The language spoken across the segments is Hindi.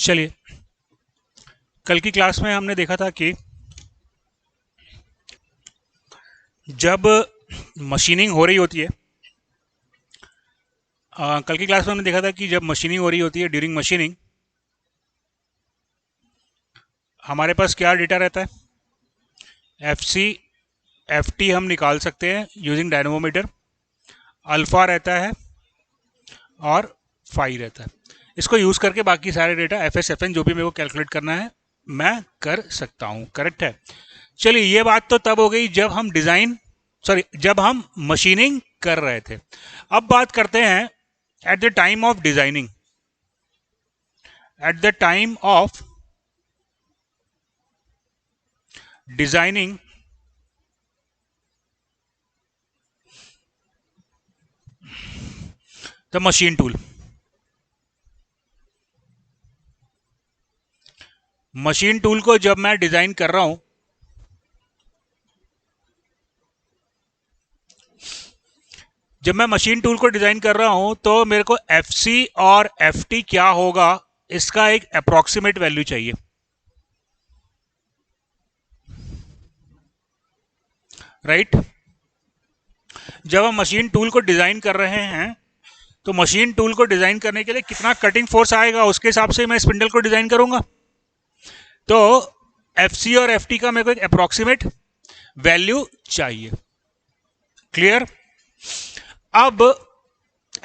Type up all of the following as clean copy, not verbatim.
चलिए, कल की क्लास में हमने देखा था कि जब मशीनिंग हो रही होती है, कल की क्लास में हमने देखा था कि जब मशीनिंग हो रही होती है, ड्यूरिंग मशीनिंग हमारे पास क्या डेटा रहता है, एफ सी एफ टी हम निकाल सकते हैं यूजिंग डायनमोमीटर, अल्फा रहता है और फाई रहता है। इसको यूज करके बाकी सारे data F S F N जो भी मेरे को कैलकुलेट करना है मैं कर सकता हूँ। करेक्ट है। चलिए, ये बात तो तब हो गई जब हम जब हम मशीनिंग कर रहे थे। अब बात करते हैं at the time of designing. At the time of designing the machine tool. Machine tool को जब मैं डिजाइन कर रहा हूं, जब मैं मशीन टूल को डिजाइन कर रहा हूं तो मेरे को एफ सी और एफ टी क्या होगा इसका एक अप्रोक्सीमेट वैल्यू चाहिए। राइट। जब हम मशीन टूल को डिजाइन कर रहे हैं तो मशीन टूल को डिजाइन करने के लिए कितना कटिंग फोर्स आएगा उसके हिसाब से मैं स्पिंडल को डिजाइन करूंगा। तो एफ सी और एफ टी का मेरे को एक अप्रोक्सीमेट वैल्यू चाहिए। क्लियर। अब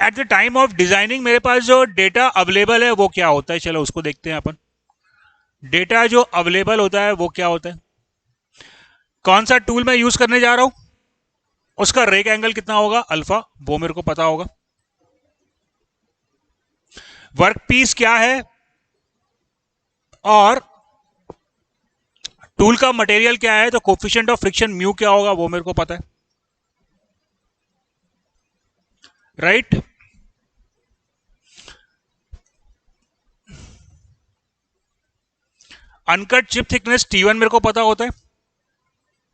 at the time of designing मेरे पास जो डेटा अवेलेबल है वो क्या होता है, चलो उसको देखते हैं अपन। डेटा जो अवेलेबल होता है वो क्या होता है, कौन सा टूल मैं यूज करने जा रहा हूं, उसका रेक एंगल कितना होगा, अल्फा, वो मेरे को पता होगा। वर्क पीस क्या है और टूल का मटेरियल क्या है, तो कोफिशिएंट ऑफ फ्रिक्शन म्यू क्या होगा वो मेरे को पता है। Right. Uncut chip thickness T1 मेरे को पता होता है।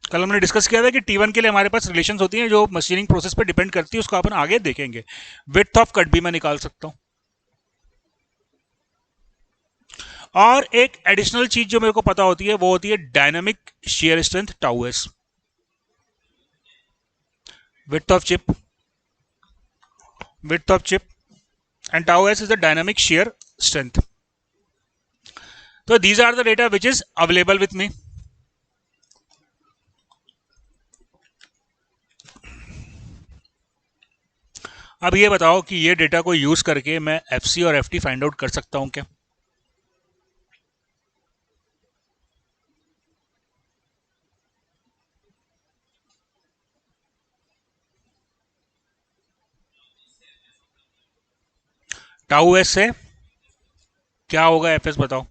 कल हमने डिस्कस किया था कि T1 के लिए हमारे पास रिलेशंस होती हैं जो मशीनिंग प्रोसेस पे डिपेंड करती है, उसको अपन आगे देखेंगे। विड्थ ऑफ कट भी मैं निकाल सकता हूं। और एक एडिशनल चीज जो मेरे को पता होती है वो होती है dynamic shear strength tau S. Width of chip and tau s is the dynamic shear strength. So these are the data which is available with me. अब ये बताओ कि ये डेटा को यूज करके मैं एफ सी और एफ टी फाइंड आउट कर सकता हूं क्या। टाउ एस से क्या होगा एफ एस बताओ।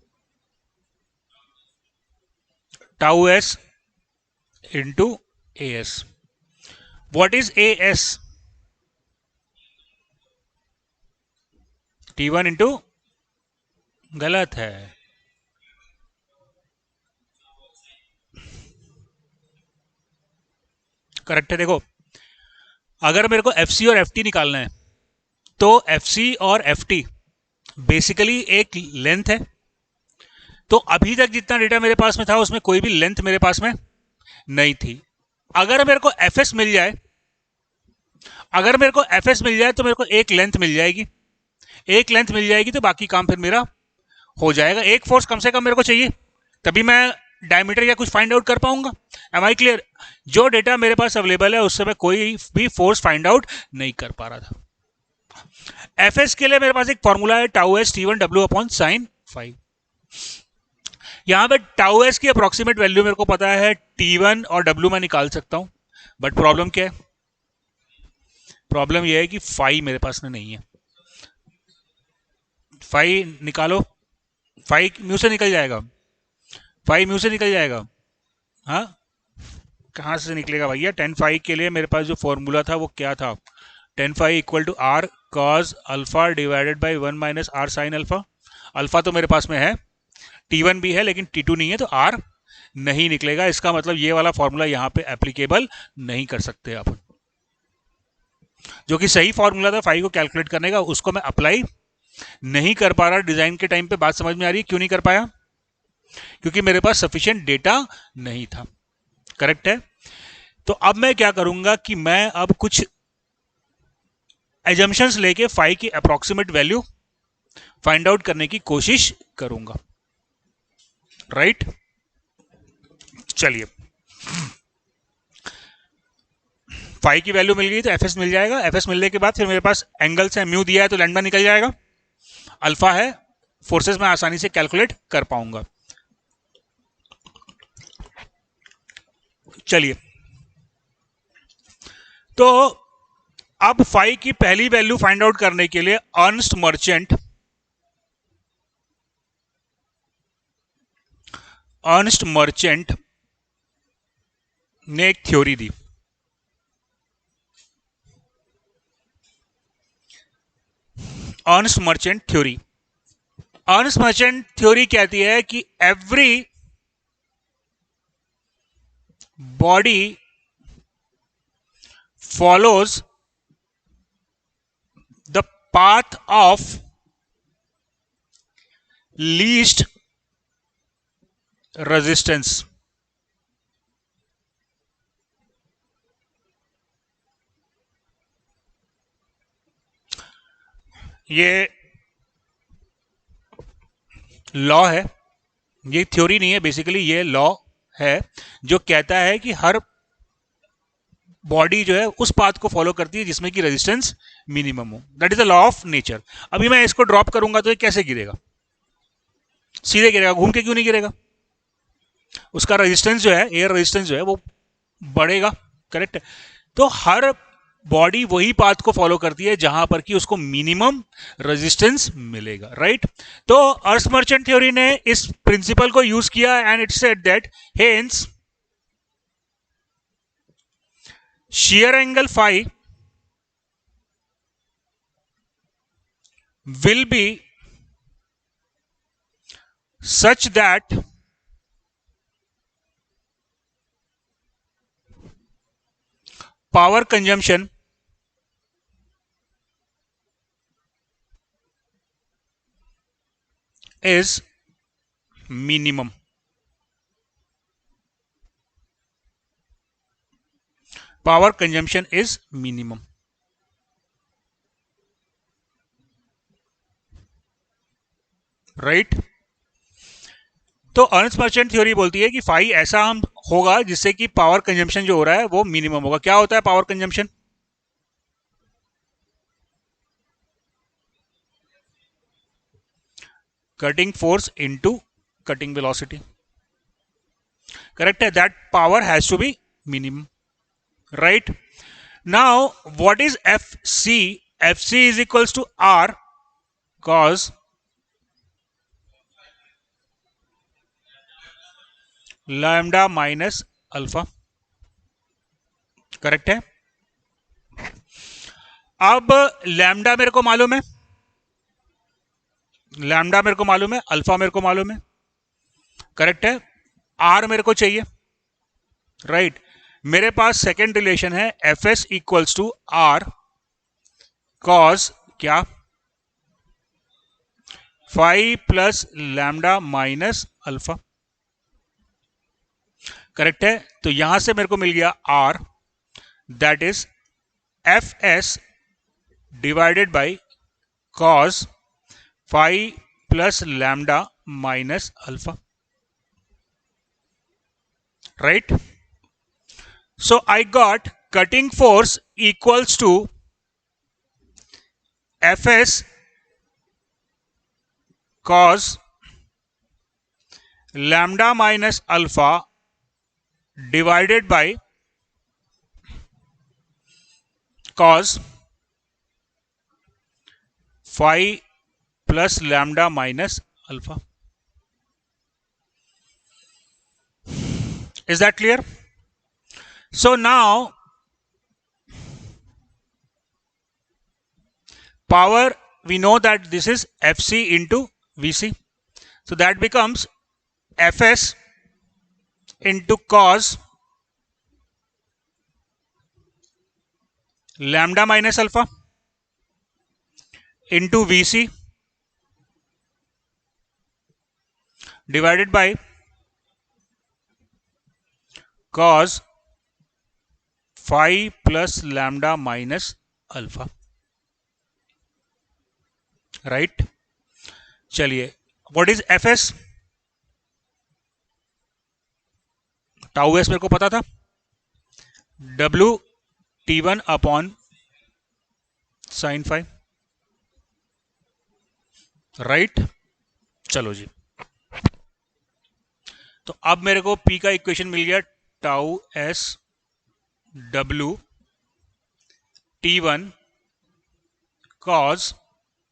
Tau S into A S. What is A S, T1 into, गलत है, करेक्ट है। देखो, अगर मेरे को एफ सी और एफ टी निकालना है तो एफ सी और एफ टी बेसिकली एक लेंथ है। तो अभी तक जितना डेटा मेरे पास में था उसमें कोई भी लेंथ मेरे पास में नहीं थी। अगर मेरे को एफ एस मिल जाए, तो मेरे को एक लेंथ मिल जाएगी। एक लेंथ मिल जाएगी तो बाकी काम फिर मेरा हो जाएगा। एक फोर्स कम से कम मेरे को चाहिए, तभी मैं डायमीटर या कुछ फाइंड आउट कर पाऊंगा। Am I clear. जो डेटा मेरे पास अवेलेबल है उससे मैं कोई भी फोर्स फाइंड आउट नहीं कर पा रहा था। एफ एस के लिए मेरे पास एक फॉर्मूला है, tau S T1 W upon sine five. यहां पे टाउ एस की अप्रोक्सीमेट वैल्यू मेरे को पता है, T1 और W मैं निकाल सकता हूं। बट प्रॉब्लम क्या है, प्रॉब्लम यह है कि फाई मेरे पास में नहीं है। फाई निकालो, फाई म्यू से निकल जाएगा, हाँ कहां से निकलेगा भैया। 10 फाई के लिए मेरे पास जो फॉर्मूला था वो क्या था, 10 phi equal to R cos alpha divided by 1 minus R sine alpha. Alpha तो मेरे पास में है, T1 भी है लेकिन T2 नहीं है, तो R नहीं निकलेगा। इसका मतलब ये वाला फॉर्मूला यहां पे एप्लीकेबल नहीं कर सकते अपन। जो कि सही फॉर्मूला था फाई को कैलकुलेट करने का, उसको मैं अप्लाई नहीं कर पा रहा डिजाइन के टाइम पे। बात समझ में आ रही है क्यों नहीं कर पाया? क्योंकि मेरे पास सफिशिएंट डेटा नहीं था। करेक्ट है। तो अब मैं क्या करूंगा कि मैं अब कुछ एजम्पशंस लेके फाई की अप्रोक्सीमेट वैल्यू फाइंड आउट करने की कोशिश करूंगा। राइट चलिए, फाई की वैल्यू मिल गई तो एफ एस मिल जाएगा। एफ एस मिलने के बाद फिर मेरे पास एंगल्स है, म्यू दिया है तो लैम्डा निकल जाएगा, अल्फा है, फोर्सेस में आसानी से कैलकुलेट कर पाऊंगा। चलिए, तो अब फाई की पहली वैल्यू फाइंड आउट करने के लिए अर्नस्ट मर्चेंट ने एक थ्योरी दी। अर्नस्ट मर्चेंट थ्योरी कहती है कि every body follows the path of least resistance. ये लॉ है, ये थ्योरी नहीं है, बेसिकली ये लॉ है जो कहता है कि हर बॉडी जो है उस पाथ को फॉलो करती है जिसमें कि रेजिस्टेंस मिनिमम हो। That is the law of nature. अभी मैं इसको ड्रॉप करूंगा तो ये कैसे गिरेगा? सीधे गिरेगा, घूम के क्यों नहीं गिरेगा? उसका रेजिस्टेंस जो है, एयर रेजिस्टेंस जो है वो बढ़ेगा। करेक्ट है। तो हर बॉडी वही पाथ को फॉलो करती है जहां पर कि उसको मिनिमम रेजिस्टेंस मिलेगा। राइट। तो अर्थ मर्चेंट थ्योरी ने इस प्रिंसिपल को यूज किया and it said that hence shear angle phi will be such that power consumption is minimum. Power consumption is minimum. Right. तो अर्नस्ट मर्चेंट थ्योरी बोलती है कि फाई ऐसा हम होगा जिससे कि पावर कंजम्पशन जो हो रहा है वो मिनिमम होगा। क्या होता है power consumption? Cutting force into cutting velocity. Correct है। That power has to be minimum. Right. Now what is F C? F C is equals to R cos lambda minus alpha. Correct है। अब लैम्डा मेरे को मालूम है, अल्फा मेरे को मालूम है। करेक्ट है। आर मेरे को चाहिए। राइट। मेरे पास सेकेंड रिलेशन है F S equals to R cos क्या? Phi plus lambda minus alpha. Correct है। तो यहां से मेरे को मिल गया R, that is F S divided by cos phi plus lambda minus alpha. Right. So I got cutting force equals to Fs cos lambda minus alpha divided by cos phi plus lambda minus alpha. Is that clear? So now power, we know that this is Fc into Vc. So that becomes Fs into cos lambda minus alpha into Vc divided by cos phi plus lambda minus alpha, right. चलिए, what is F S? Tau S मेरे को पता था, W T one upon sine five, right. चलो जी, तो अब मेरे को पी का इक्वेशन मिल गया, tau S W T one cos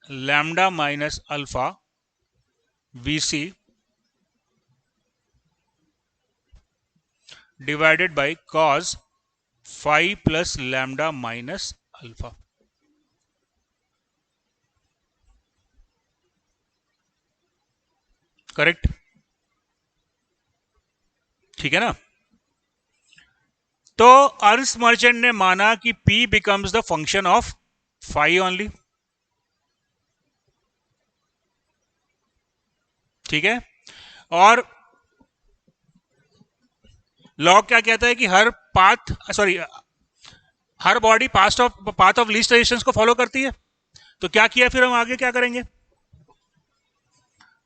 lambda minus alpha V C divided by cos five plus lambda minus alpha. Correct, ठीक है ना। तो अर्न्स्ट मर्चेंट ने माना कि P becomes the function of phi only, ठीक है। और लॉ क्या कहता है कि हर body path of least resistance को फॉलो करती है। तो क्या किया फिर, हम आगे क्या करेंगे,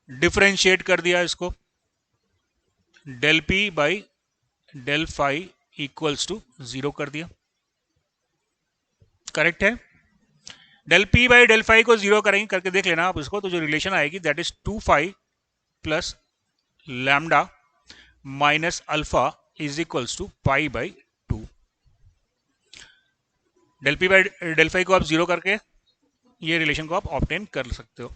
डिफरेंशिएट कर दिया इसको, del P by del phi equals to 0 कर दिया। करेक्ट है। Del P by del phi को 0 करेंगे, करके देख लेना आप इसको, तो जो रिलेशन आएगी that is 2 phi plus lambda minus alpha is equals to pi by 2। Del P by del phi को आप 0 करके ये रिलेशन को आप ऑब्टेन कर सकते हो।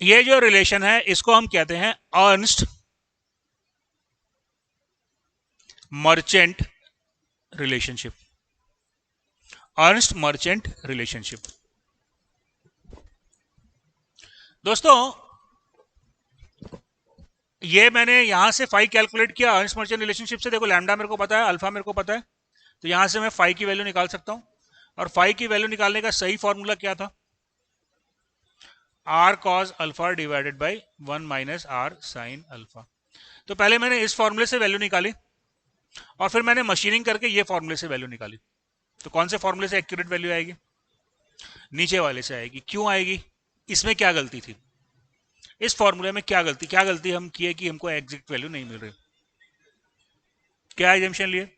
ये जो रिलेशन है इसको हम कहते हैं Ernst merchant relationship. Ernst merchant relationship. दोस्तों, ये मैंने यहां से फाई कैलकुलेट किया अर्न्स्ट मर्चेंट रिलेशनशिप से। देखो, लैम्डा मेरे को पता है, अल्फा मेरे को पता है, तो यहां से मैं फाई की वैल्यू निकाल सकता हूं। और फाई की वैल्यू निकालने का सही फॉर्मूला क्या था, R cos alpha divided by 1 minus R sine alpha. तो पहले मैंने इस फॉर्मूले से वैल्यू निकाली और फिर मैंने मशीनिंग करके ये फॉर्मूले से वैल्यू निकाली। तो कौन से फॉर्मूले से एक्यूरेट वैल्यू आएगी, नीचे वाले से आएगी। क्यों आएगी, इसमें क्या गलती थी, इस फॉर्मूले में क्या गलती हम किए कि हमको एग्जैक्ट वैल्यू नहीं मिल रही, क्या एजम्पशन लिए?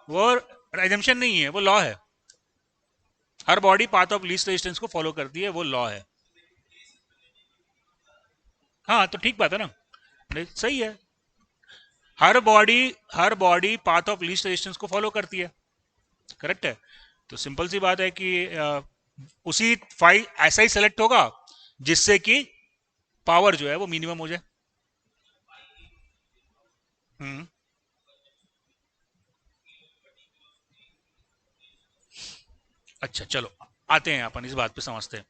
वो एजम्पशन नहीं है, वो लॉ है। हर body path of least resistance को फॉलो करती है, वो लॉ है। हाँ, तो ठीक बात है ना, नहीं सही है। हर body path of least resistance को फॉलो करती है, करेक्ट है। तो सिंपल सी बात है कि उसी फाइल ऐसा ही सेलेक्ट होगा जिससे कि पावर जो है वो मिनिमम हो जाए। हम्म, अच्छा चलो, आते हैं अपन इस बात पे समझते हैं।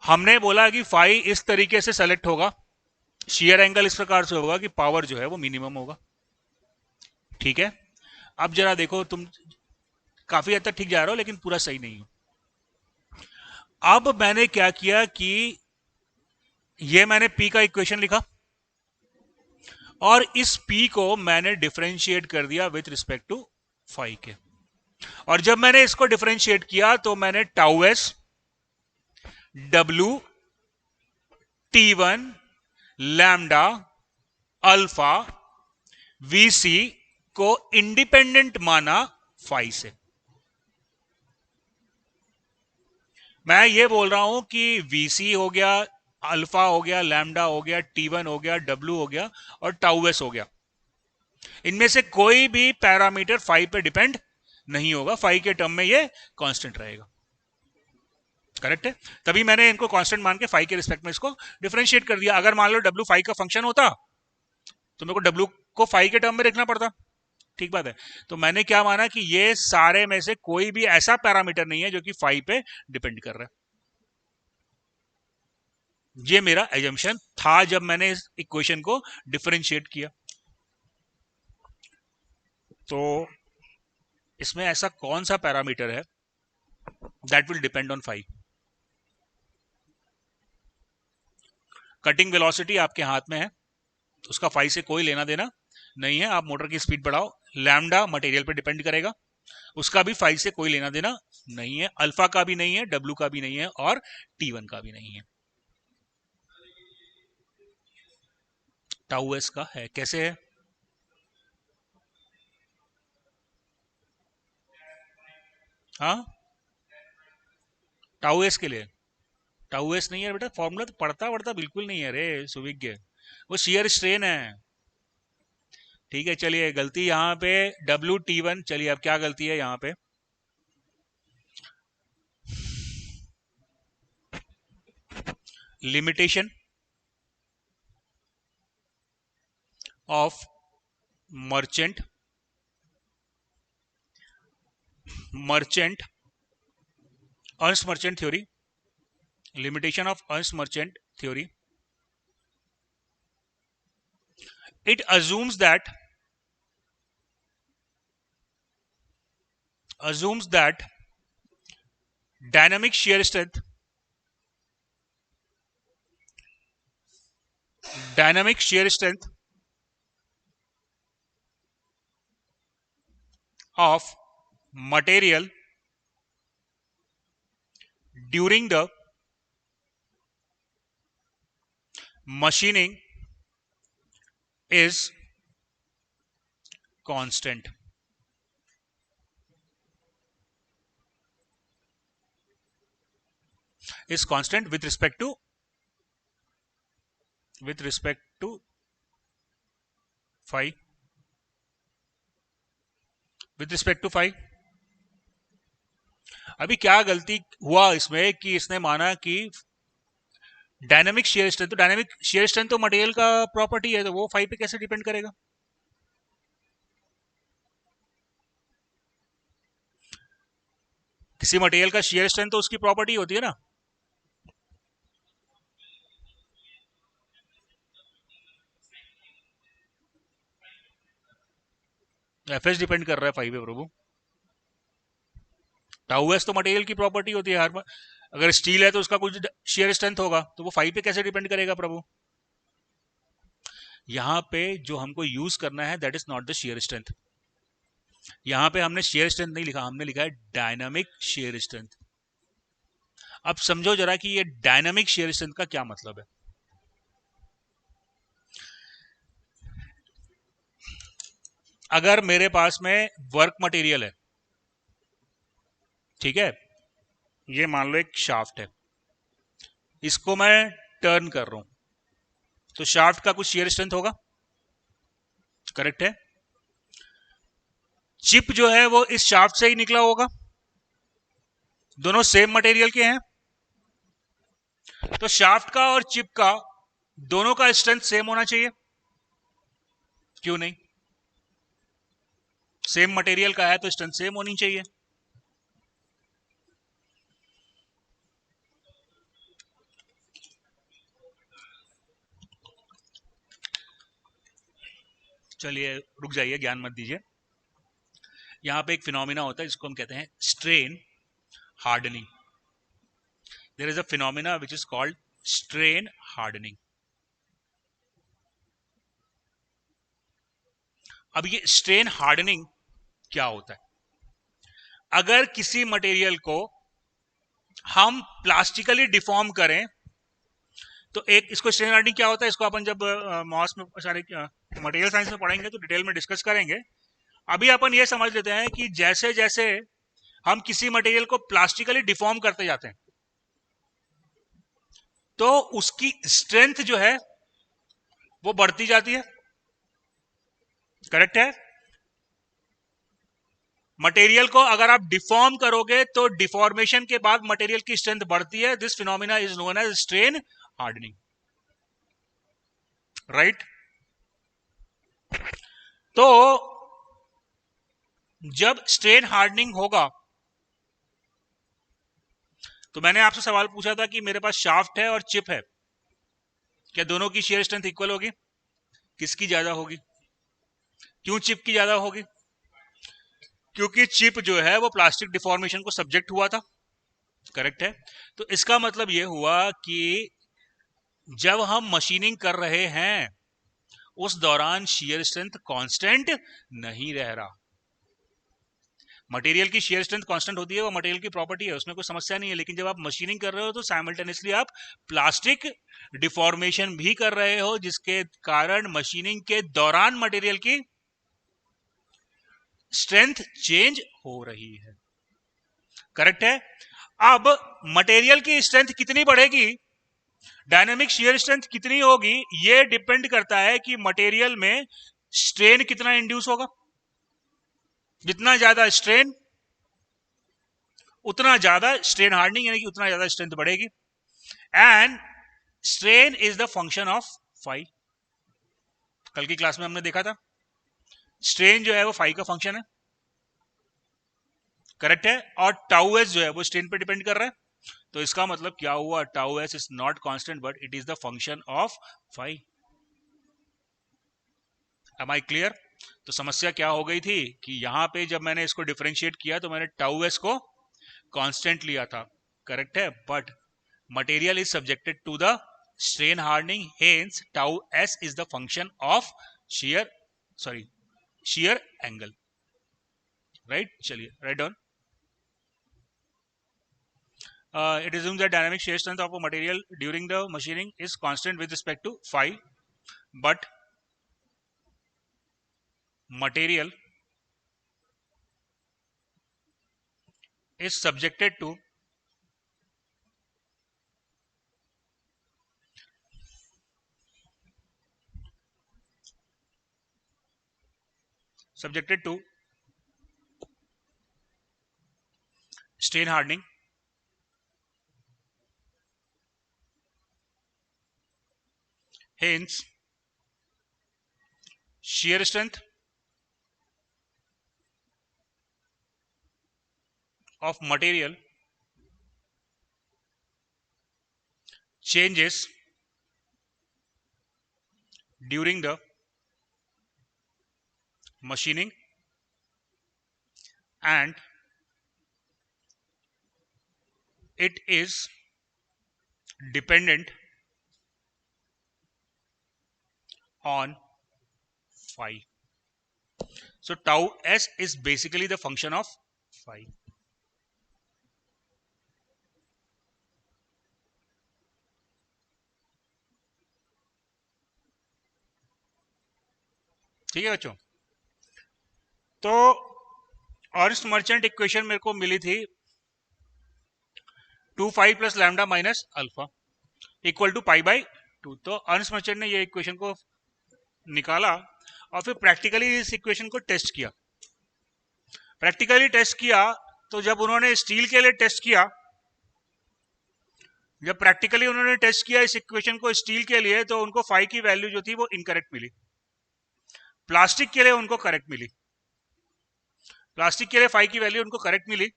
हमने बोला कि फाई इस तरीके से सेलेक्ट होगा, शेयर एंगल इस प्रकार से होगा कि पावर जो है वो मिनिमम होगा, ठीक है। अब जरा देखो, तुम काफी हद तक ठीक जा रहे हो लेकिन पूरा सही नहीं हो। अब मैंने क्या किया कि ये मैंने पी का इक्वेशन लिखा और इस पी को मैंने डिफरेंशिएट कर दिया विथ रिस्पेक्ट टू फाई के। और जब मैंने इसको डिफरेंशिएट किया तो मैंने tau S W T one lambda alpha VC को इंडिपेंडेंट माना फाई से। मैं ये बोल रहा हूं कि वीसी हो गया, अल्फा हो गया, लैम्डा हो गया, टी वन हो गया, डब्ल्यू हो गया और टाउ एस हो गया, इनमें से कोई भी पैरामीटर फाई पे डिपेंड नहीं होगा, फाई के टर्म में ये कांस्टेंट रहेगा, करेक्ट है। तभी मैंने इनको कांस्टेंट मान के फाई के रिस्पेक्ट में इसको डिफरेंशिएट कर दिया। अगर मान लो डब्ल्यू फाई का फंक्शन होता तो मेरे को डब्ल्यू को फाई के टर्म में लिखना पड़ता, ठीक बात है। तो मैंने क्या माना कि ये सारे में से कोई भी ऐसा पैरामीटर नहीं है जो कि फाई पे डिपेंड कर रहा है। ये मेरा एजम्पशन था जब मैंने इस इक्वेशन को डिफरेंशिएट किया। तो इसमें ऐसा कौन सा पैरामीटर है that will depend on phi? Cutting velocity आपके हाथ में है, उसका फाई से कोई लेना देना नहीं है। आप मोटर की स्पीड बढ़ाओ, लैम्डा मटेरियल पे डिपेंड करेगा, उसका भी फाई से कोई लेना देना नहीं है। अल्फा का भी नहीं है, डब्ल्यू का भी नहीं है, और T1 का भी नहीं है। टाउ एस का है। कैसे है? हाँ, टाउ एस के लिए टाउ एस नहीं है बेटा, फॉर्मूला तो पढ़ता पढ़ता बिल्कुल नहीं है रे सुविज्ञ, वो शियर स्ट्रेन है। ठीक है, चलिए गलती यहाँ पे WT1। चलिए अब क्या गलती है यहाँ पे? Limitation of merchant merchant Ernst merchant theory, limitation of Ernst Merchant theory. It assumes that dynamic shear strength dynamic shear strength of material during the machining is constant. Is constant with respect to phi, with respect to phi। अभी क्या गलती हुआ इसमें कि इसने माना कि डायनामिक शेयर स्ट्रेंथ, तो डायनामिक शेयर स्ट्रेंथ तो मटेरियल का प्रॉपर्टी है, तो वो फाई पे कैसे डिपेंड करेगा? किसी मटेरियल का शेयर स्ट्रेंथ तो उसकी प्रॉपर्टी होती है ना। एफएस डिपेंड कर रहा है फाई पे प्रभु। टाउ एस तो मटेरियल की प्रॉपर्टी होती है हर, अगर स्टील है तो उसका कुछ शेयर स्ट्रेंथ होगा, तो वो फाई पे कैसे डिपेंड करेगा प्रभु? यहां पे जो हमको यूज करना है that is not the shear strength. यहां पे हमने शेयर स्ट्रेंथ नहीं लिखा, हमने लिखा है डायनामिक शेयर स्ट्रेंथ। अब समझो जरा कि ये डायनामिक शेयर स्ट्रेंथ का क्या मतलब है। अगर मेरे पास में वर्क मटेरियल है, ठीक है, ये मान लो एक शाफ्ट है, इसको मैं टर्न कर रहा हूं, तो शाफ्ट का कुछ शेयर स्ट्रेंथ होगा, करेक्ट है। चिप जो है वो इस शाफ्ट से ही निकला होगा, दोनों सेम मटेरियल के हैं, तो शाफ्ट का और चिप का दोनों का स्ट्रेंथ सेम होना चाहिए, क्यों नहीं? सेम मटेरियल का है तो स्ट्रेंथ सेम होनी चाहिए। चलिए रुक जाइए, ज्ञान मत दीजिए। यहां पे एक फिनोमिना होता है जिसको हम कहते हैं strain hardening. There is a phenomena which is called strain hardening. अब ये स्ट्रेन हार्डनिंग क्या होता है? अगर किसी मटेरियल को हम प्लास्टिकली डिफॉर्म करें, तो एक इसको स्ट्रेन हार्डनिंग क्या होता है, इसको अपन जब मॉस में सारे मटेरियल साइंस में पढ़ेंगे तो डिटेल में डिस्कस करेंगे। अभी अपन ये समझ लेते हैं कि जैसे जैसे हम किसी मटेरियल को प्लास्टिकली डिफॉर्म करते जाते हैं, तो उसकी स्ट्रेंथ जो है वो बढ़ती जाती है, करेक्ट है। मटेरियल को अगर आप डिफॉर्म करोगे तो डिफॉर्मेशन के बाद मटेरियल की स्ट्रेंथ बढ़ती है। This phenomena is known as strain hardening, right. तो जब स्ट्रेन हार्डनिंग होगा, तो मैंने आपसे सवाल पूछा था कि मेरे पास शाफ्ट है और चिप है, क्या दोनों की शेयर स्ट्रेंथ इक्वल होगी? किसकी ज्यादा होगी? क्यों चिप की ज्यादा होगी? क्योंकि चिप जो है वो प्लास्टिक डिफॉर्मेशन को सब्जेक्ट हुआ था, करेक्ट है। तो इसका मतलब ये हुआ कि जब हम मशीनिंग कर रहे हैं उस दौरान शियर स्ट्रेंथ कांस्टेंट नहीं रह रहा। मटेरियल की शेयर स्ट्रेंथ कांस्टेंट होती है, वो मटेरियल की प्रॉपर्टी है, उसमें कोई समस्या नहीं है। लेकिन जब आप मशीनिंग कर रहे हो तो साइमल्टेनियसली आप प्लास्टिक डिफॉर्मेशन भी कर रहे हो, जिसके कारण मशीनिंग के दौरान मटेरियल की स्ट्रेंथ चेंज हो रही है, करेक्ट है। अब मटेरियल की स्ट्रेंथ कितनी बढ़ेगी, डायनेमिक शियर स्ट्रेंथ कितनी होगी, ये डिपेंड करता है कि मटेरियल में स्ट्रेन कितना इंड्यूस होगा। जितना ज्यादा स्ट्रेन उतना ज्यादा स्ट्रेन हार्डनिंग, यानी कि उतना ज्यादा स्ट्रेंथ बढ़ेगी। And strain is the function of phi. कल की क्लास में हमने देखा था स्ट्रेन जो है वो फाई का फंक्शन है, करेक्ट है। और टाउ एस जो है वो स्ट्रेन पे डिपेंड कर रहा है। तो इसका मतलब क्या हुआ, tau S is not constant but it is the function of phi. Am I clear? तो समस्या क्या हो गई थी कि यहां पे जब मैंने इसको डिफरेंशिएट किया तो मैंने टाउ एस को कांस्टेंट लिया था, करेक्ट है। But material is subjected to the strain hardening, hence tau s is the function of shear angle, right? चलिए write down. It assumes that dynamic shear strength of a material during the machining is constant with respect to phi, but material is subjected to strain hardening, hence shear strength of material changes during the machining and it is dependent on phi. So tau s is basically the function of phi. ठीक है बच्चों? तो अर्स्ट मर्चेंट इक्वेशन मेरे को मिली थी 2 plus lambda minus alpha equal to pi by 2। तो अर्स्ट मर्चेंट ने ये इक्वेशन को निकाला और फिर प्रैक्टिकली इस इक्वेशन को टेस्ट किया। प्रैक्टिकली टेस्ट किया तो जब उन्होंने स्टील के लिए टेस्ट किया, जब प्रैक्टिकली उन्होंने टेस्ट किया इस इक्वेशन को स्टील के लिए, तो उनको फाई की वैल्यू जो थी वो इनकरेक्ट मिली। प्लास्टिक के लिए उनको करेक्ट मिली, प्लास्टिक के लिए फाई की वैल्यू उनको करेक्ट मिली।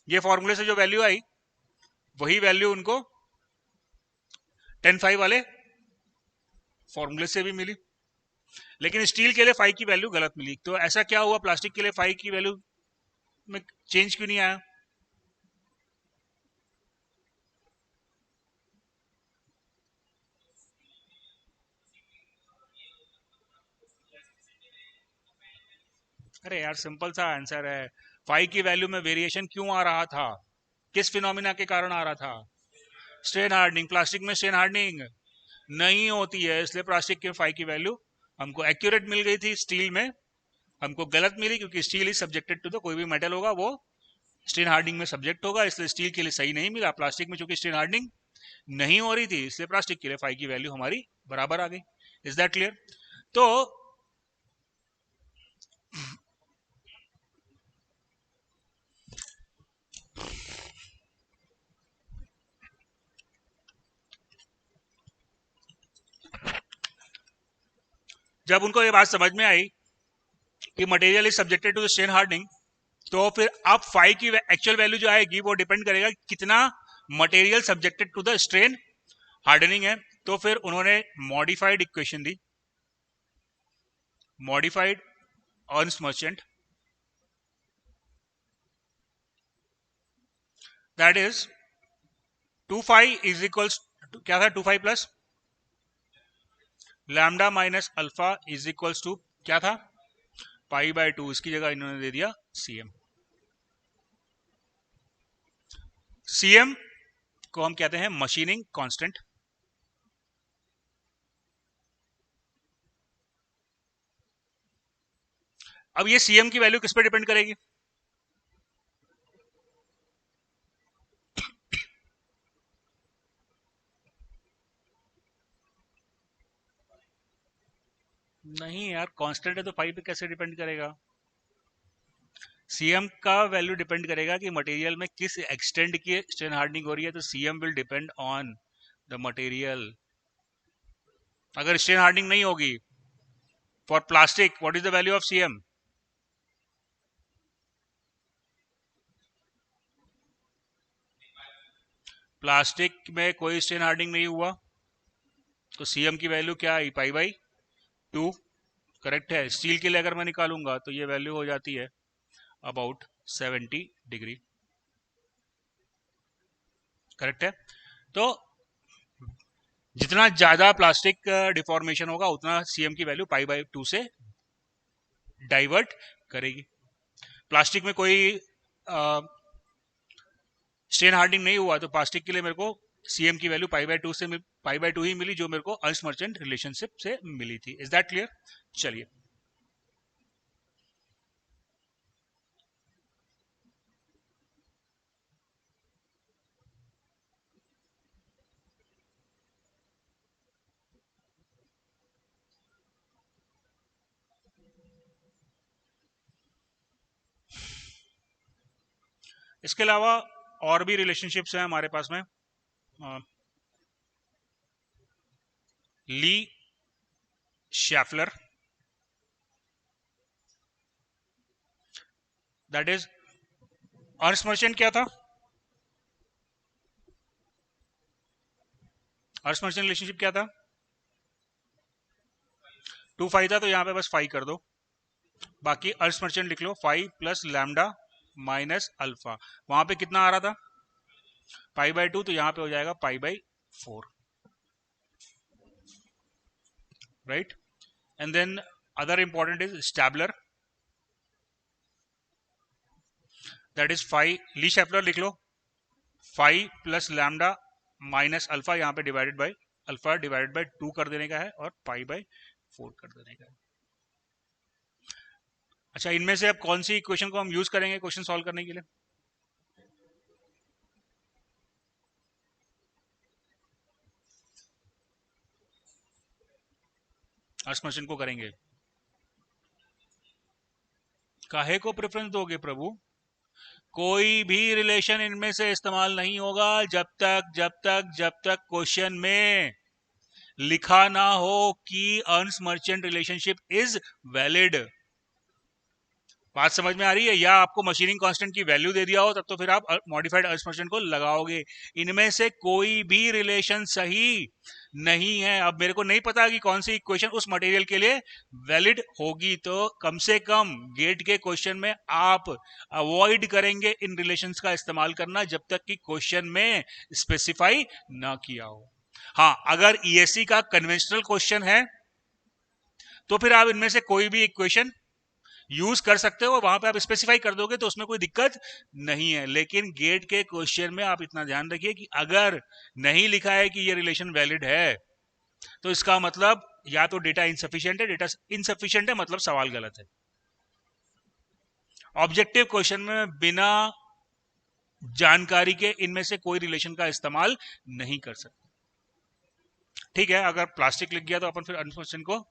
ये फॉर्मूले से जो वैल्यू आई वही वैल्यू उनको 10 फाई वाले फॉर्मूले से भी मिली, लेकिन स्टील के लिए फाई की वैल्यू गलत मिली। तो ऐसा क्या हुआ, प्लास्टिक के लिए फाई की वैल्यू में चेंज क्यों नहीं आया? अरे यार सिंपल सा आंसर है, फाई की वैल्यू में वेरिएशन क्यों आ रहा था, किस फिनोमिना के कारण आ रहा था? Strain hardening. प्लास्टिक में स्ट्रेन हार्डनिंग नहीं होती है, इसलिए प्लास्टिक के फाई की वैल्यू हमको एक्यूरेट मिल गई थी, स्टील में हमको गलत मिली, क्योंकि steel is subjected to the, कोई भी मेटल होगा वो स्ट्रेन हार्डनिंग में सब्जेक्ट होगा, इसलिए स्टील के लिए सही नहीं मिला। प्लास्टिक में चूंकि स्ट्रेन हार्डनिंग नहीं हो रही थी, इसलिए प्लास्टिक के लिए फाई की वैल्यू हमारी बराबर आ गई। Is that clear? तो जब उनको ये बात समझ में आई कि material is subjected to strain hardening, तो फिर अब फाई की एक्चुअल वैल्यू जो आएगी वो डिपेंड करेगा कितना material subjected to the strain hardening है। तो फिर उन्होंने मॉडिफाइड इक्वेशन दी, modified Ernst Merchant, that is 2 phi is equals, क्या था 2 phi plus lambda minus alpha is equals to क्या था पाई बाय 2, इसकी जगह इन्होंने दे दिया सीएम। सीएम को हम कहते हैं मशीनिंग कांस्टेंट। अब ये सीएम की वैल्यू किस पे डिपेंड करेगी? नहीं यार, कांस्टेंट है तो पाई पे कैसे डिपेंड करेगा? सीएम का वैल्यू डिपेंड करेगा कि मटेरियल में किस एक्सटेंड की स्ट्रेन हार्डनिंग हो रही है, तो CM will depend on the material. अगर स्ट्रेन हार्डनिंग नहीं होगी for plastic, what is the value of CM? Plastic में कोई स्ट्रेन हार्डनिंग नहीं हुआ तो सीएम की वैल्यू क्या आई? Pi by 2। करेक्ट है। स्टील के लिए अगर मैं निकालूंगा तो ये वैल्यू हो जाती है अबाउट 70 डिग्री। करेक्ट है। तो जितना ज्यादा प्लास्टिक डिफॉर्मेशन होगा उतना सीएम की वैल्यू पाई बाई 2 से डाइवर्ट करेगी। प्लास्टिक में कोई स्ट्रेन हार्डनिंग नहीं हुआ तो प्लास्टिक के लिए मेरे को सीएम की वैल्यू पाई बाय 2 ही मिली, जो मेरे को अर्न्स्ट मर्चेंट रिलेशनशिप से मिली थी। Is that clear? चलिए, इसके अलावा और भी रिलेशनशिप्स हैं हमारे पास में। Lee Shaffer, that is Ernst Merchant क्या था? अर्न्स्ट मर्चेंट रिलेशनशिप क्या था? 2 फाई था तो यहां पे बस फाई कर दो, बाकी अर्न्स्ट मर्चेंट लिख लो, phi plus lambda minus alpha. वहां पे कितना आ रहा था? पाई बाय 2, तो यहां पे हो जाएगा pi by 4, right? And then other important is Stabler, that is phi, Lee Shaffer लिख लो, phi plus lambda minus alpha, यहाँ पे divided by alpha divided by 2 कर देने का है और पाई बाय 4 कर देने का है। अच्छा, इनमें से अब कौन सी इक्वेशन को हम यूज करेंगे क्वेश्चन सॉल्व करने के लिए? अस्मशन को करेंगे। काहे को प्रेफरेंस दोगे प्रभु? कोई भी रिलेशन इनमें से इस्तेमाल नहीं होगा जब तक क्वेश्चन में लिखा ना हो कि earns merchant relationship is valid. बात समझ में आ रही है? या आपको मशीनिंग कांस्टेंट की वैल्यू दे दिया हो तब तो फिर आप मॉडिफाइड अर्न्स मर्चेंट को लगाओगे। इनमें से कोई भी रिलेशन सही नहीं है। अब मेरे को नहीं पता कि कौन सी इक्वेशन उस मटेरियल के लिए वैलिड होगी, तो कम से कम गेट के क्वेश्चन में आप अवॉइड करेंगे इन रिलेशंस का इस्तेमाल करना जब तक कि क्वेश्चन में स्पेसिफाई ना किया हो। हाँ, अगर ईएससी का कन्वेंशनल क्वेश्चन है तो फिर आप इनमें से कोई भी इक्वेशन यूज कर सकते हो, वहां पे आप स्पेसिफाई कर दोगे तो उसमें कोई दिक्कत नहीं है। लेकिन गेट के क्वेश्चन में आप इतना ध्यान रखिए कि अगर नहीं लिखा है कि ये रिलेशन वैलिड है तो इसका मतलब या तो डेटा इनसफिशिएंट है, डेटा इनसफिशिएंट है मतलब सवाल गलत है। ऑब्जेक्टिव क्वेश्चन में बिना जानकारी के इनमें से कोई रिलेशन का इस्तेमाल नहीं कर सकते। ठीक है, अगर प्लास्टिक लिख गया तो अपन फिर अनफॉर्चुनेट को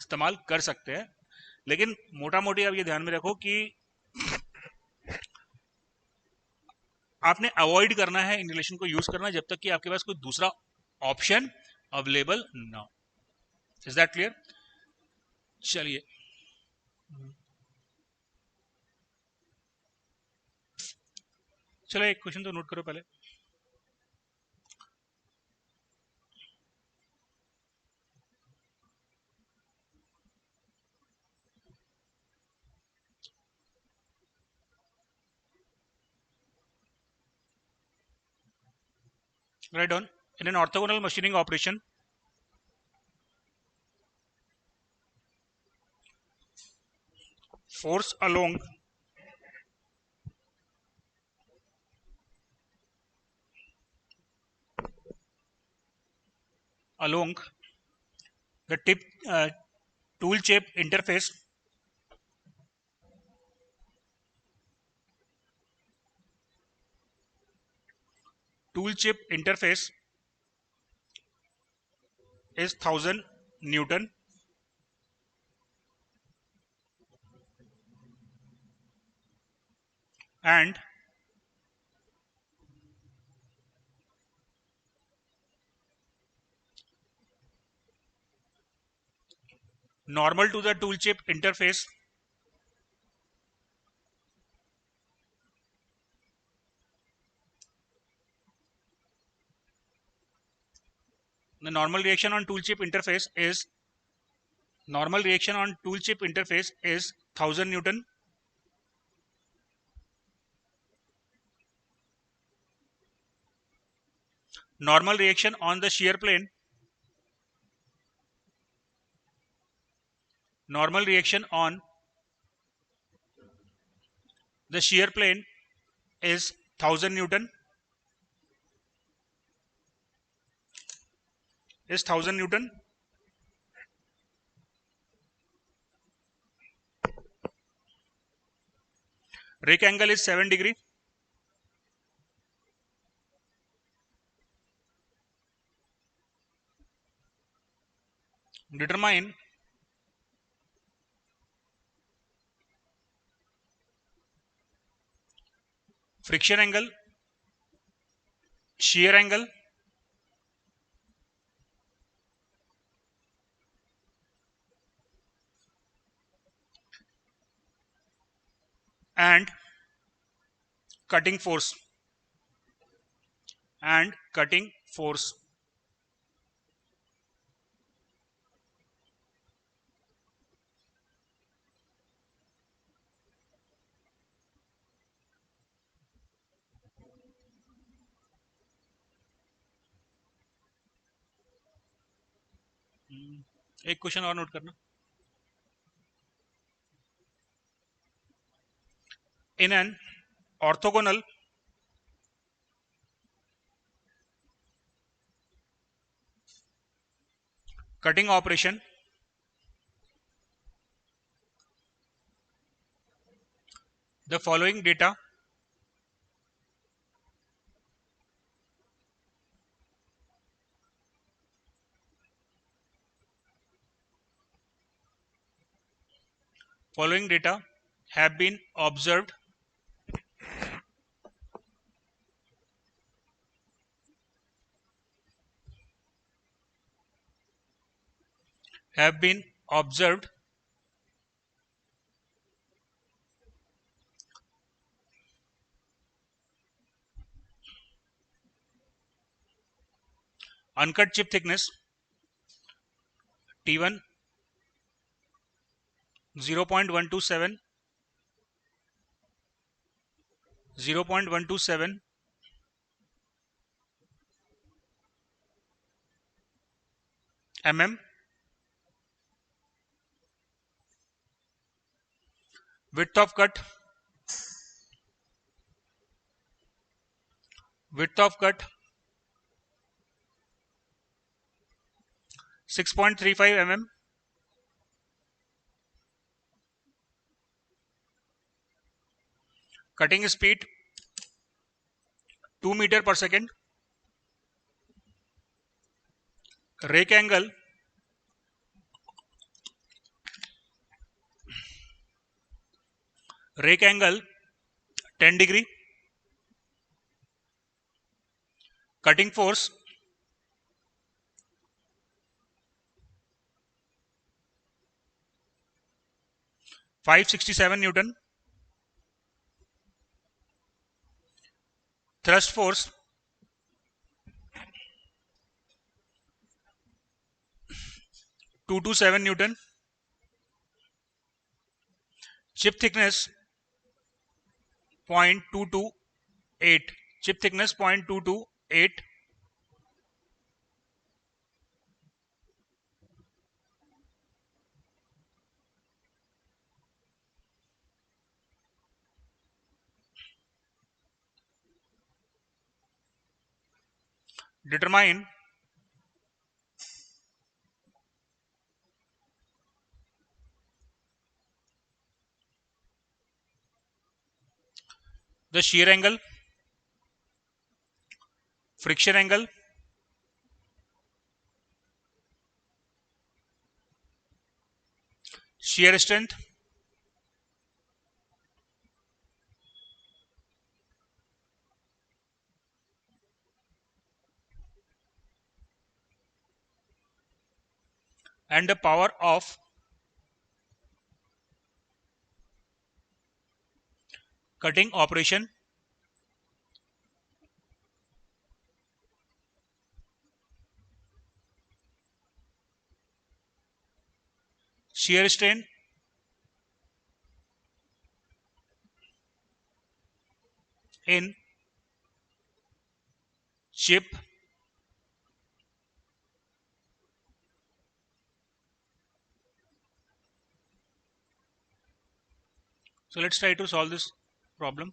इस्तेमाल कर सकते हैं, लेकिन मोटा मोटी आप ये ध्यान में रखो कि आपने अवॉइड करना है इन रिलेशन को यूज करना जब तक कि आपके पास कोई दूसरा ऑप्शन अवेलेबल ना हो। Is that clear? चलिए, चलो एक क्वेश्चन तो नोट करो पहले। Write down. In an orthogonal machining operation, force along the tip tool chip interface is 1000 Newton, and normal to the tool chip interface the normal reaction on tool chip interface is 1000 Newton. Normal reaction on the shear plane normal reaction on the shear plane is 1000 Newton. Rake angle is 7 degree. Determine friction angle, shear angle, and cutting force. एक क्वेश्चन और नोट करना. In an orthogonal cutting operation, the following data have been observed uncut chip thickness T1 0.127 mm, width of cut 6.35 mm, cutting speed 2 meter per second, rake angle 10 degree, cutting force 567 Newton, thrust force 227 Newton, chip thickness 0.228, determine the shear angle, friction angle, shear strength, and the power of cutting operation shear strain in chip so let's try to solve this problem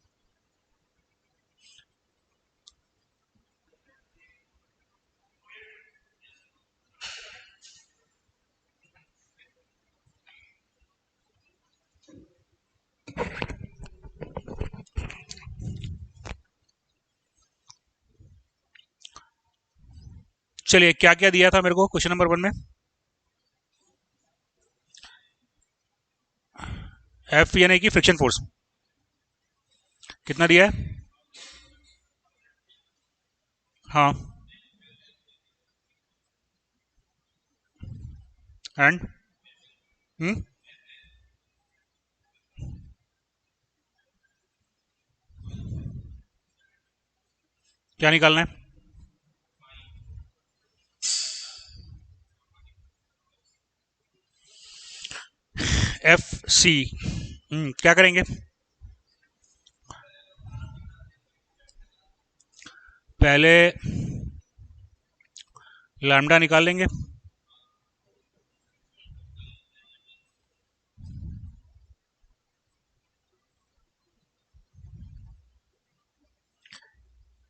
चलिए क्या क्या दिया था मेरे को क्वेश्चन नंबर 1 में एफ यानी कि फ्रिक्शन फोर्स कितना दिया है हाँ एंड क्या निकालना है एफ सी क्या करेंगे पहले लैम्डा निकाल लेंगे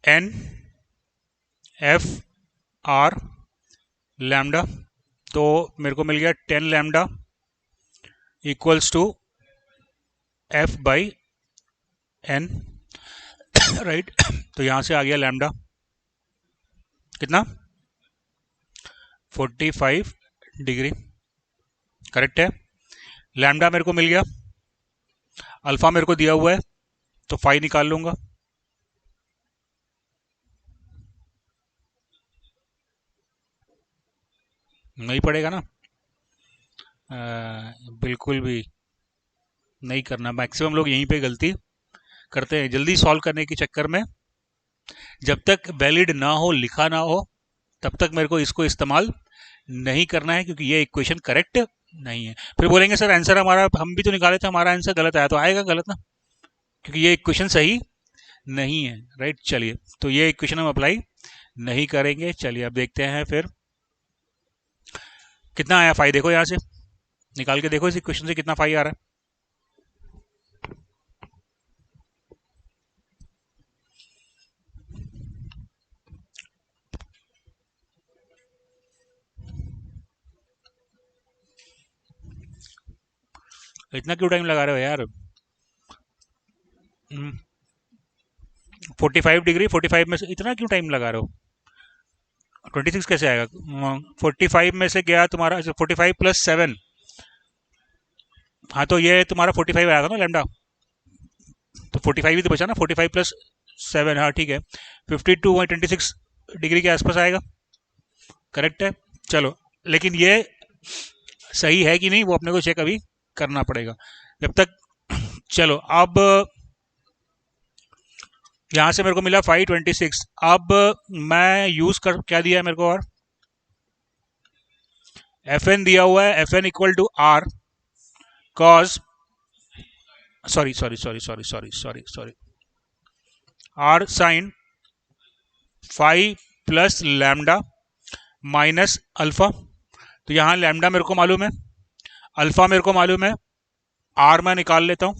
एन एफ आर लैम्डा तो मेरे को मिल गया 10 lambda equals to F by N right तो यहां से आ गया लैम्डा कितना 45 डिग्री करेक्ट है लैम्डा मेरे को मिल गया अल्फा मेरे को दिया हुआ है तो फाई निकाल लूंगा नहीं पड़ेगा ना बिल्कुल भी नहीं करना मैक्सिमम लोग यहीं पे गलती करते हैं जल्दी सॉल्व करने के चक्कर में जब तक वैलिड ना हो लिखा ना हो तब तक मेरे को इसको इस्तेमाल नहीं करना है क्योंकि ये इक्वेशन करेक्ट नहीं है फिर बोलेंगे सर आंसर हमारा हम भी तो निकाले थे हमारा आंसर गलत आया तो आएगा गलत ना क्योंकि ये इक्वेशन सही नहीं है राइट चलिए तो ये इक्वेशन हम अप्लाई नहीं करेंगे चलिए अब देखते हैं फिर कितना आया फाई देखो यहाँ से निकाल के देखो इस इक्वेशन से कितना फाई आ रहा है इतना क्यों टाइम लगा रहे हो यार 45 डिग्री 45 में से इतना क्यों टाइम लगा रहे हो 26 कैसे आएगा 45 में से गया तुम्हारा 45 प्लस 7 हाँ तो ये तुम्हारा 45 आया था ना लैम्डा तो 45 ही तो बचा ना 45 प्लस 7 हाँ ठीक है 52 वही 26 डिग्री के आसपास आएगा करेक्ट है चलो लेकिन ये सही है कि नहीं वो अपने को चेक अभी करना पड़ेगा जब तक चलो अब यहां से मेरे को मिला 526 अब मैं यूज कर क्या दिया है मेरे को और एफ एन दिया हुआ है F N equal to R cos sorry sorry sorry sorry sorry sorry sorry R sine 5 plus lambda minus alpha तो यहां लैम्डा मेरे को मालूम है अल्फा मेरे को मालूम है आर मैं निकाल लेता हूं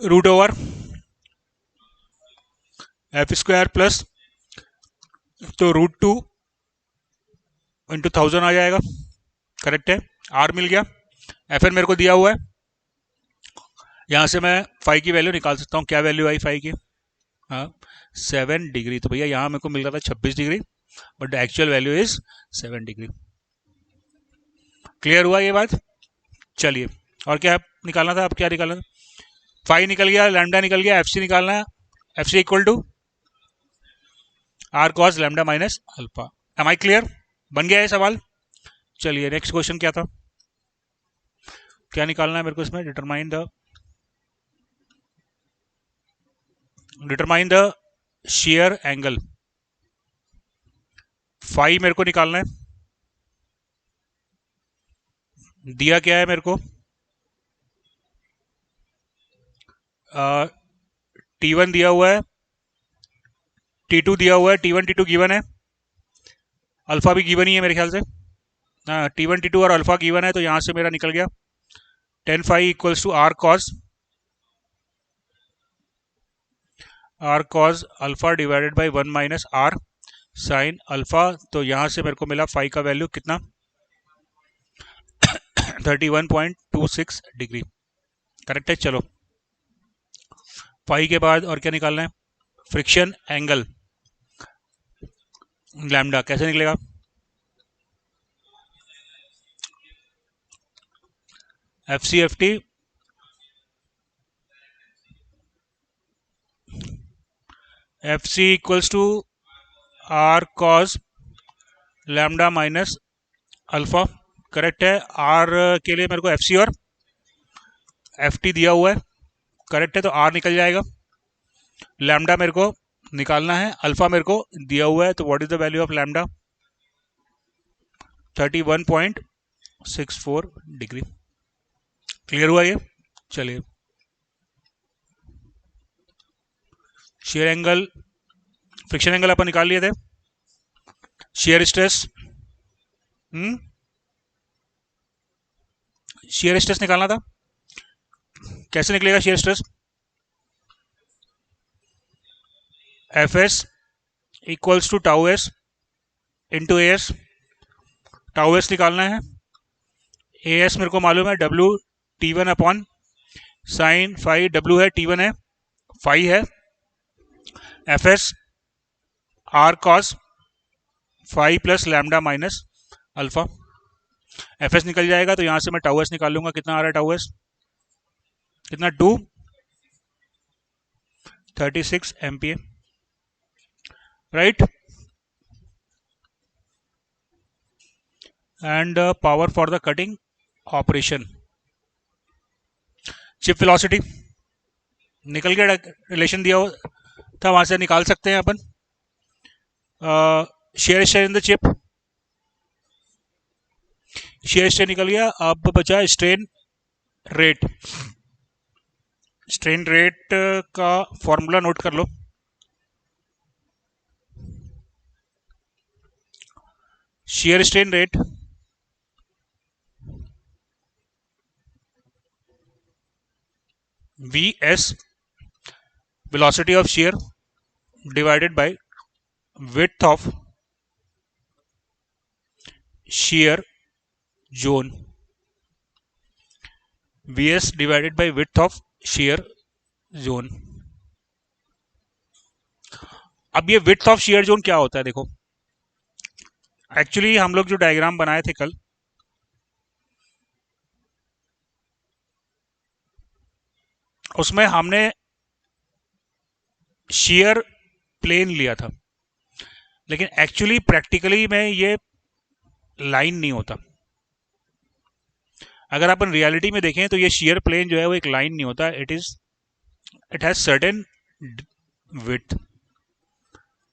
root over F square plus तो √2 × 1000 आ जाएगा, करेक्ट है। आर मिल गया, एफ एन मेरे को दिया हुआ है, यहाँ से मैं फाई की वैल्यू निकाल सकता हूँ। क्या वैल्यू आई फाई की? हाँ, 7 डिग्री। तो भैया यहाँ मेरे को मिल रहा था 26 degree, but the actual value is 7 degree. Clear हुआ ये बात? चलिए, और क्या निकालना था? अब क्या निकालना था? फाई निकल गया, लैम्डा निकल गया, एफ सी निकालना है। F C equal to R cos lambda minus alpha. Am I clear? बन गया ये सवाल। चलिए नेक्स्ट क्वेश्चन क्या था, क्या निकालना है मेरे को इसमें? Determine the shear angle. Phi मेरे को निकालना है। दिया क्या है मेरे को? T1 दिया हुआ है, T2 दिया हुआ है, T1 T2 गिवन है, अल्फा भी गिवन ही है मेरे ख्याल से। हाँ, T1 T2 और अल्फा गिवन है, तो यहाँ से मेरा निकल गया tan phi equals to R cos alpha divided by 1 minus R sine alpha. तो यहाँ से मेरे को मिला फाई का वैल्यू कितना? 31.26 डिग्री, करेक्ट है। चलो, फाई के बाद और क्या निकालना है? Friction angle lambda. कैसे निकलेगा? F C F T F C equals to R cos lambda minus alpha, correct है। आर के लिए मेरे को एफ सी और एफ टी दिया हुआ है, करेक्ट है, तो आर निकल जाएगा। लैम्डा मेरे को निकालना है, अल्फा मेरे को दिया हुआ है, तो what is the value of lambda? 31.64 degree. Clear हुआ ये? चलिए, शेयर एंगल, फ्रिक्शन एंगल अपन निकाल लिए थे। शेयर स्ट्रेस, शेयर स्ट्रेस निकालना था। कैसे निकलेगा shear stress? F S equals to tau S into A S. Tau S निकालना है, ए एस मेरे को मालूम है, W T1 upon sine phi, W है, T1 है, फाई है, F S R cos phi plus lambda minus alpha. F S निकल जाएगा, तो यहां से मैं टाउ एस निकाल लूंगा। कितना आ रहा है टाउ एस? कितना? 236 MPa, right. And power for the cutting operation. Chip velocity निकल गया, रिलेशन दिया था वहां से निकाल सकते हैं अपन। Shear strain in the chip, shear strain निकल गया। अब बचा स्ट्रेन रेट। स्ट्रेन रेट का फॉर्मूला नोट कर लो। Shear strain rate VS velocity of shear divided by width of shear zone। VS divided by width of shear zone। अब ये width of shear zone क्या होता है? देखो, एक्चुअली हम लोग जो डायग्राम बनाए थे कल, उसमें हमने शेयर प्लेन लिया था, लेकिन एक्चुअली प्रैक्टिकली में ये लाइन नहीं होता। अगर अपन रियलिटी में देखें तो ये शेयर प्लेन जो है वो एक लाइन नहीं होता। इट हैज सर्टेन विड्थ,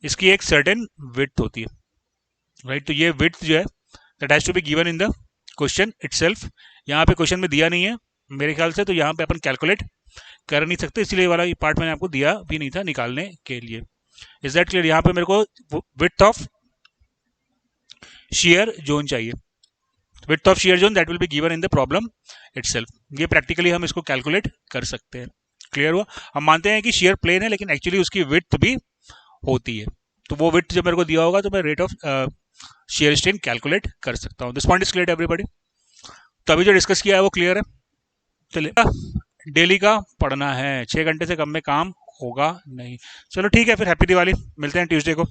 इसकी एक सर्टेन विड्थ होती है, राइट। तो ये विड्थ जो है that has to be given in the question itself. यहाँ पे क्वेश्चन में दिया नहीं है मेरे ख्याल से, तो यहाँ पे अपन कैलकुलेट कर नहीं सकते, इसलिए वाला ये पार्ट मैंने आपको दिया भी नहीं था निकालने के लिए। Is that clear? यहाँ पे मेरे को विड्थ ऑफ शेयर जोन चाहिए, width of shear zone that will be given in the problem itself. ये प्रैक्टिकली हम इसको कैलकुलेट कर सकते हैं। क्लियर हुआ? हम मानते हैं कि शेयर प्लेन है, लेकिन एक्चुअली उसकी विड्थ भी होती है। तो वो विथ जब मेरे को दिया होगा तो मैं rate of shear strain calculate कर सकता हूँ. This point is clear everybody. तो अभी जो डिस्कस किया है वो क्लियर है. चलिए, डेली का पढ़ना है, 6 घंटे से कम में काम होगा नहीं. चलो ठीक है, फिर हैप्पी दिवाली, मिलते हैं ट्यूसडे को.